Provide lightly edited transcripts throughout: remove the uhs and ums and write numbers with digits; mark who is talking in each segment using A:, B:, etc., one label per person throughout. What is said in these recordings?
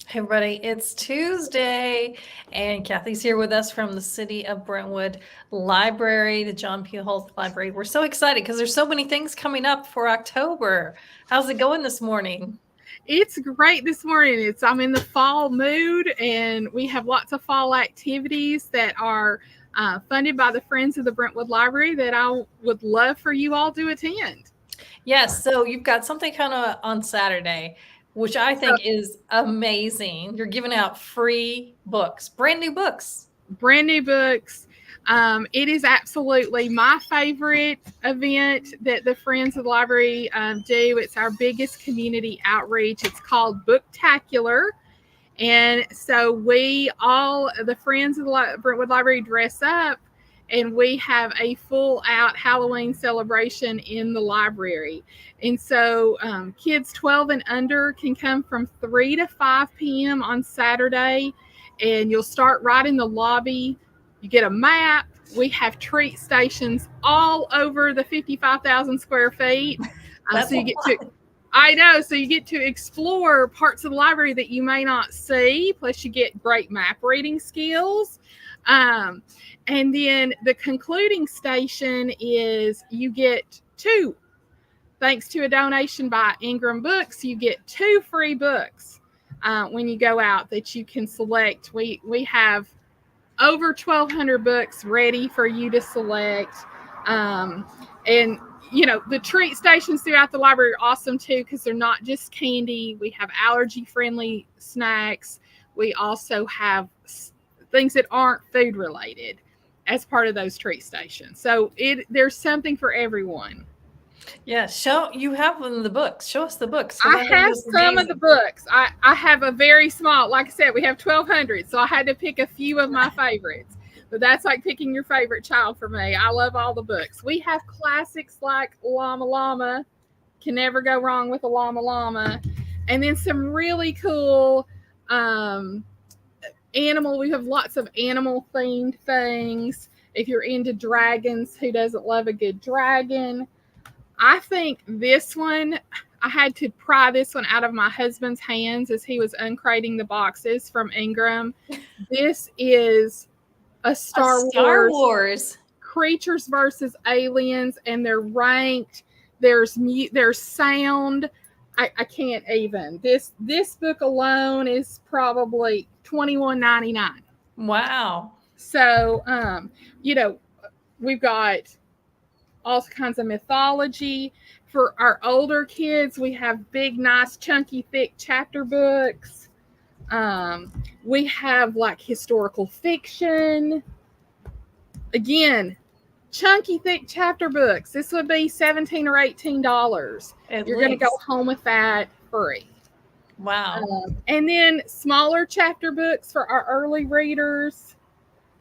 A: Hey everybody, it's Tuesday, and Kathy's here with us from the City of Brentwood Library, the John P. Holt Library. We're so excited because there's so many things coming up for October. How's it going this morning?
B: It's great this morning. I'm in the fall mood, and we have lots of fall activities that are funded by the Friends of the Brentwood Library that I would love for you all to attend.
A: Yes, so you've got something kind of on Saturday, which I
B: So,
A: think is amazing. You're giving out free books, brand new books.
B: brand new books. It is absolutely my favorite event that the Friends of the Library do. It's our biggest community outreach. It's called Booktacular. And so we all, the Friends of the Brentwood Library, dress up, and we have a full out Halloween celebration in the library. And so kids 12 and under can come from 3 to 5 p.m. on Saturday, and you'll start right in the lobby. You get a map. We have treat stations all over the 55,000 square feet.
A: That's
B: So
A: a
B: you get to
A: lot.
B: I know. So you get to explore parts of the library that you may not see. Plus, you get great map reading skills. Um, and then the concluding station is you get two, thanks to a donation by Ingram Books, you get two free books when you go out that you can select. We have over 1,200 books ready for you to select. And the treat stations throughout the library are awesome too, because they're not just candy. We have allergy friendly snacks. We also have things that aren't food related as part of those treat stations. So there's something for everyone.
A: Yeah, you have one of the books. Show us the books because
B: I
A: I think
B: have
A: it's
B: some of the
A: amazing.
B: books. I have a very small, like I said, we have 1,200. So I had to pick a few of my favorites. But that's like picking your favorite child for me. I love all the books. We have classics like Llama Llama. Can never go wrong with a Llama Llama. And then some really cool um, animal. We have lots of animal themed things. If you're into dragons, who doesn't love a good dragon? I think this one, I had to pry this one out of my husband's hands as he was uncrating the boxes from Ingram. This is a
A: A
B: Star
A: Star
B: Wars
A: Wars.
B: creatures versus aliens, and they're ranked. There's sound. I can't even. This book alone is probably $21.99.
A: Wow.
B: So we've got all kinds of mythology. For our older kids, we have big, nice, chunky, thick chapter books. We have like historical fiction. Again, chunky, thick chapter books. This would be $17 or $18.
A: At
B: You're going to go
A: least.
B: home with that free.
A: Wow.
B: And then smaller chapter books for our early readers.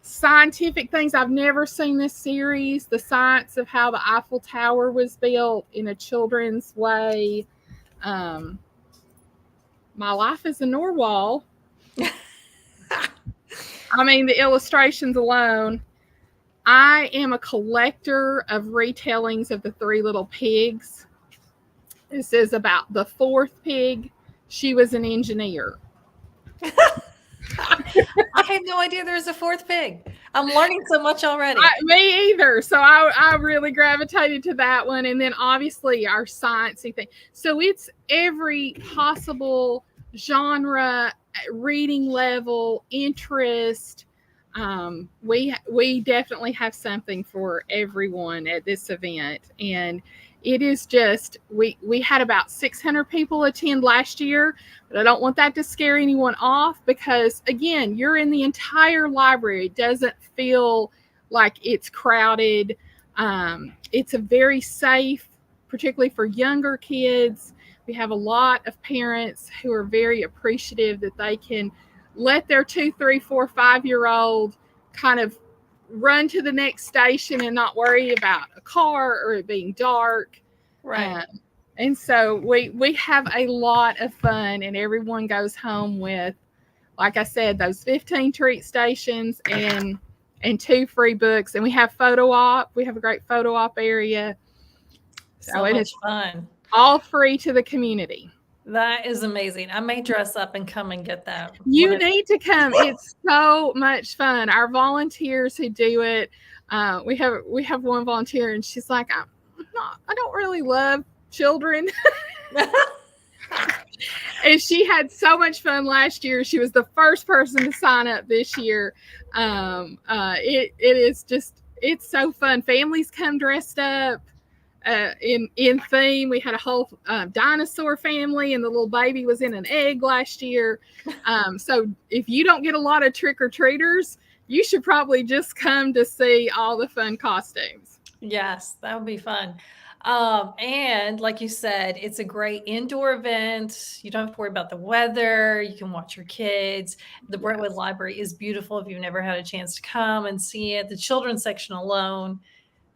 B: Scientific things. I've never seen this series. The science of how the Eiffel Tower was built in a children's way. My life as a Norwal. I mean, the illustrations alone. I am a collector of retellings of the Three Little Pigs. This is about the fourth pig. She was an engineer.
A: I had no idea there was a fourth pig. I'm learning so much already.
B: Me either. So I really gravitated to that one. And then obviously our sciencey thing. So it's every possible genre, reading level, interest. We definitely have something for everyone at this event. And it is just we had about 600 people attend last year, but I don't want that to scare anyone off, because again, you're in the entire library. It doesn't feel like it's crowded. It's a very safe, particularly for younger kids. We have a lot of parents who are very appreciative that they can let their 2, 3, 4, 5 year old kind of run to the next station and not worry about a car or it being dark.
A: Right.
B: And so we have a lot of fun, and everyone goes home with, like I said, those 15 treat stations and 2 free books. And we have photo op. We have a great photo op area. So
A: So
B: it
A: much
B: is
A: fun.
B: all free to the community.
A: That is amazing. I may dress up and come and get that.
B: You need to come. It's so much fun. Our volunteers who do it, we have one volunteer, and she's like, I don't really love children. And she had so much fun last year. She was the first person to sign up this year. It is just, it's so fun. Families come dressed up in theme. We had a whole dinosaur family, and the little baby was in an egg last year. So if you don't get a lot of trick-or-treaters, you should probably just come to see all the fun costumes.
A: Yes, that would be fun. And like you said, it's a great indoor event. You don't have to worry about the weather. You can watch your kids. The Brentwood Library is beautiful if you've never had a chance to come and see it. The children's section alone,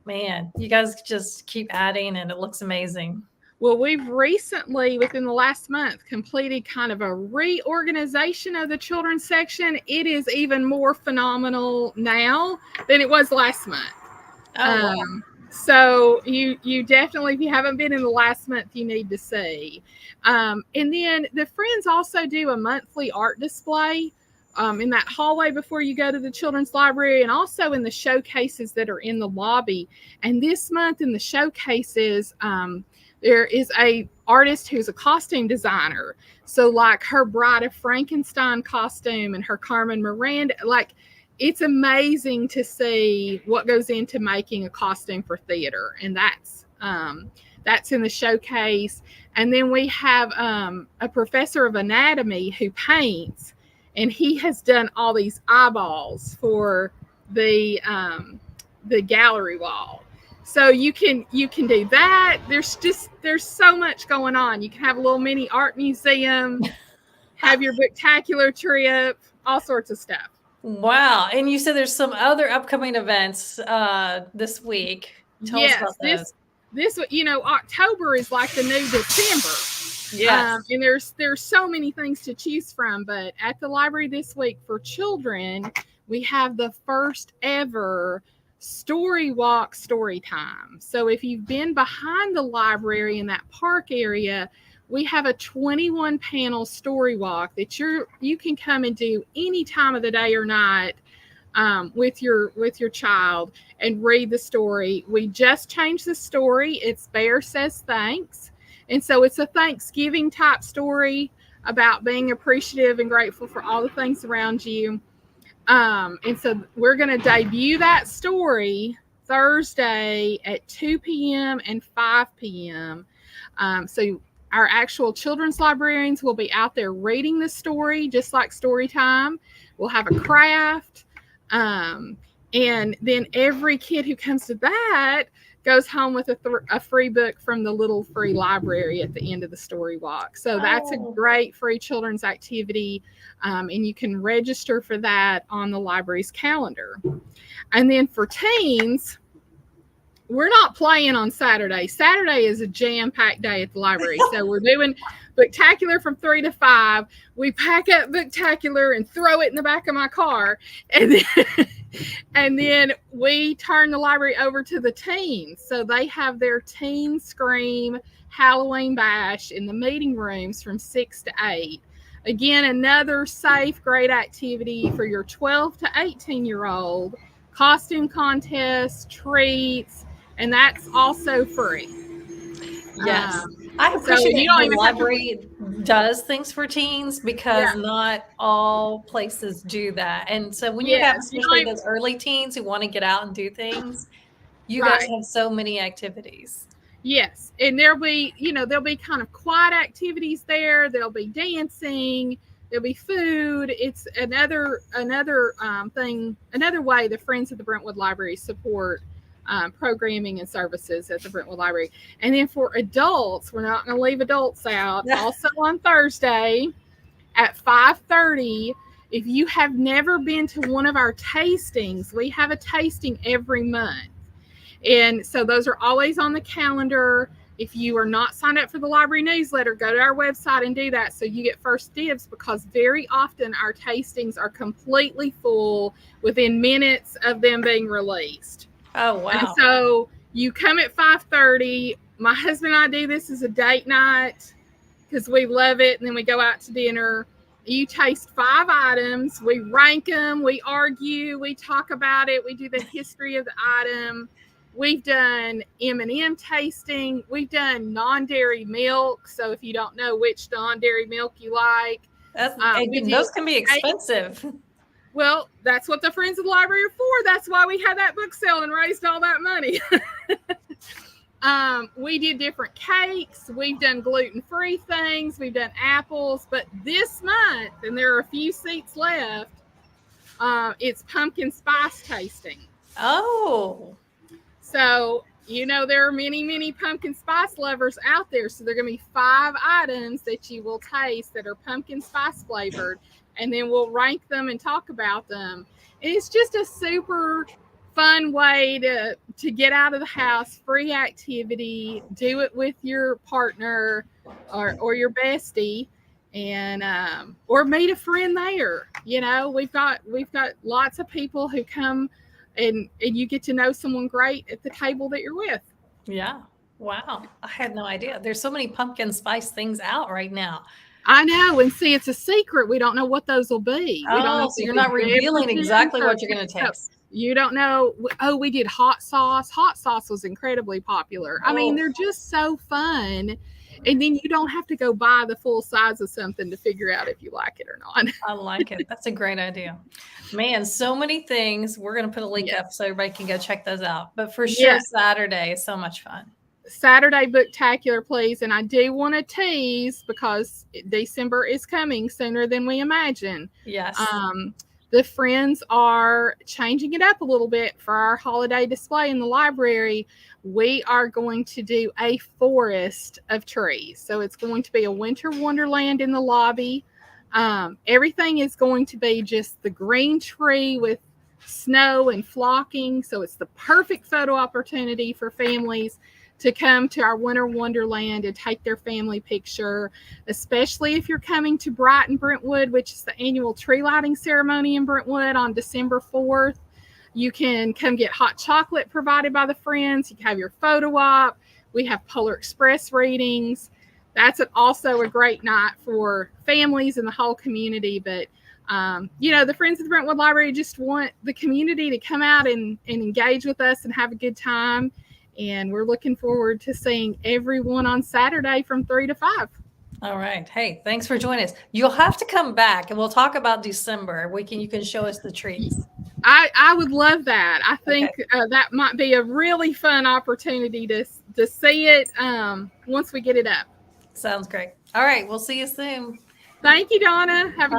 A: man, you guys just keep adding and it looks amazing.
B: Well, we've recently, within the last month, completed kind of a reorganization of the children's section. It is even more phenomenal now than it was last month.
A: Oh, wow.
B: So you definitely, if you haven't been in the last month, you need to see. And then the Friends also do a monthly art display in that hallway before you go to the children's library, and also in the showcases that are in the lobby. And this month in the showcases, there is a artist who's a costume designer. So like her Bride of Frankenstein costume and her Carmen Miranda, like, it's amazing to see what goes into making a costume for theater. And that's in the showcase. And then we have a professor of anatomy who paints, and he has done all these eyeballs for the gallery wall. So you can do that. There's so much going on. You can have a little mini art museum, have your booktacular trip, all sorts of stuff.
A: Wow. And you said there's some other upcoming events this week. Tell us about those.
B: This, October is like the new December.
A: Yes.
B: And there's so many things to choose from. But at the library this week for children, we have the first ever story walk story time. So if you've been behind the library in that park area, we have a 21 panel story walk that you can come and do any time of the day or night with your child and read the story. We just changed the story. It's Bear Says Thanks. And so it's a Thanksgiving type story about being appreciative and grateful for all the things around you. And so we're going to debut that story Thursday at 2 p.m. and 5 p.m. So our actual children's librarians will be out there reading the story, just like story time. We'll have a craft. And then every kid who comes to that goes home with a free book from the little free library at the end of the story walk. So that's a great free children's activity. And you can register for that on the library's calendar. And then for teens, we're not playing on Saturday. Saturday is a jam-packed day at the library. So we're doing Booktacular from 3 to 5. We pack up Booktacular and throw it in the back of my car. And then we turn the library over to the teens. So they have their Teen Scream Halloween Bash in the meeting rooms from 6 to 8. Again, another safe, great activity for your 12 to 18-year-old. Costume contests, treats, and that's also free.
A: Yes. I appreciate the library does things for teens because not all places do that. And so when you have especially those early teens who want to get out and do things, you guys have so many activities.
B: Yes. And there'll be kind of quiet activities there. There'll be dancing. There'll be food. It's another thing, another way the Friends of the Brentwood Library support programming and services at the Brentwood Library. And then for adults, we're not going to leave adults out. Also on Thursday at 5:30, if you have never been to one of our tastings, we have a tasting every month. And so those are always on the calendar. If you are not signed up for the library newsletter, go to our website and do that so you get first dibs, because very often our tastings are completely full within minutes of them being released.
A: Oh, wow.
B: And so you come at 5:30. My husband and I do this as a date night because we love it. And then we go out to dinner. You taste 5 items. We rank them. We argue. We talk about it. We do the history of the item. We've done M&M tasting. We've done non-dairy milk. So if you don't know which non-dairy milk you like,
A: those can be expensive.
B: Well, that's what the Friends of the Library are for. That's why we had that book sale and raised all that money. We did different cakes. We've done gluten-free things. We've done apples. But this month, and there are a few seats left, it's pumpkin spice tasting.
A: Oh.
B: So, there are many, many pumpkin spice lovers out there. So there are going to be 5 items that you will taste that are pumpkin spice flavored. And then we'll rank them and talk about them. And it's just a super fun way to get out of the house, free activity, do it with your partner or your bestie, and or meet a friend there. We've got lots of people who come and you get to know someone great at the table that you're with.
A: Yeah. Wow. I had no idea. There's so many pumpkin spice things out right now.
B: I know. And see, it's a secret. We don't know what those will be. We don't know.
A: So you're not revealing exactly what you're going to taste.
B: You don't know. Oh, we did hot sauce. Hot sauce was incredibly popular. I mean, they're just so fun. And then you don't have to go buy the full size of something to figure out if you like it or not.
A: I like it. That's a great idea. Man, so many things. We're going to put a link up so everybody can go check those out. But for sure, Saturday is so much fun.
B: Saturday Booktacular, please. And I do want to tease, because December is coming sooner than we imagine.
A: Yes.
B: The Friends are changing it up a little bit for our holiday display in the library. We are going to do a forest of trees. So it's going to be a winter wonderland in the lobby. Everything is going to be just the green tree with snow and flocking. So it's the perfect photo opportunity for families to come to our winter wonderland and take their family picture, especially if you're coming to Brighton Brentwood, which is the annual tree lighting ceremony in Brentwood on December 4th. You can come get hot chocolate provided by the Friends. You can have your photo op. We have Polar Express readings. That's also a great night for families and the whole community. But, the Friends of the Brentwood Library just want the community to come out and engage with us and have a good time. And we're looking forward to seeing everyone on Saturday from 3 to 5.
A: All right. Hey, thanks for joining us. You'll have to come back and we'll talk about December. You can show us the trees.
B: I would love that. I think that might be a really fun opportunity to see it once we get it up.
A: Sounds great. All right. We'll see you soon.
B: Thank you, Donna. Have a